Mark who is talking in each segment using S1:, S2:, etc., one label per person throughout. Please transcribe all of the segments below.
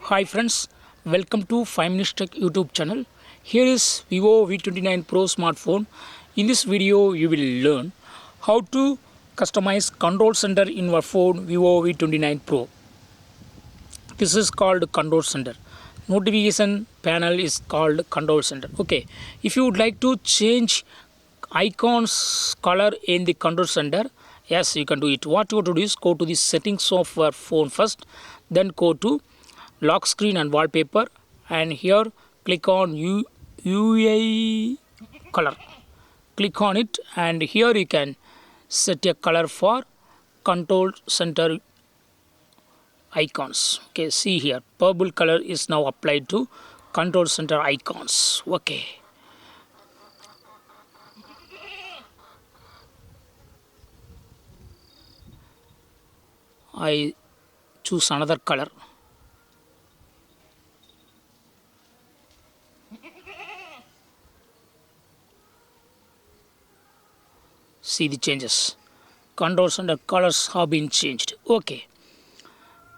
S1: Hi friends, welcome to 5 Minutes Tech YouTube channel. Here is Vivo V29 Pro smartphone. In this video, you will learn how to customize control center in your phone Vivo V29 Pro. This is called control center. Notification panel is called control center. Okay, if you would like to change icons color in the control center, yes, you can do it. What you have to do is go to the settings of your phone first, then go to lock screen and wallpaper, and here click on UI color. Click on it, and here you can set a color for control center icons. Okay, see here, purple color is now applied to control center icons. Okay, I choose another color. See the changes. Control center colors have been changed. Okay,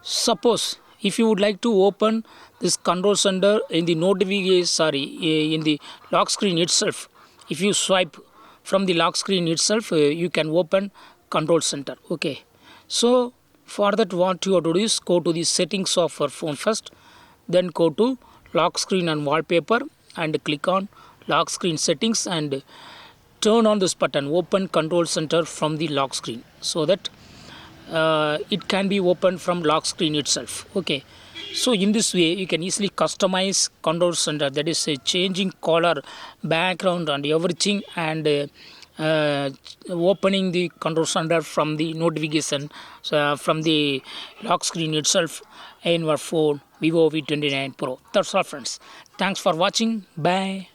S1: suppose if you would like to open this control center in the notification, in the lock screen itself, if you swipe from the lock screen itself, you can open control center. Okay, so for that, what you have to do is go to the settings of your phone first, then go to lock screen and wallpaper, and click on lock screen settings, and turn on this button, open control center from the lock screen, so that it can be opened from lock screen itself. Okay, so in this way you can easily customize control center, that is changing color, background and everything, and opening the control center from the notification, from the lock screen itself in your phone Vivo V29 Pro. That's all friends. Thanks for watching. Bye.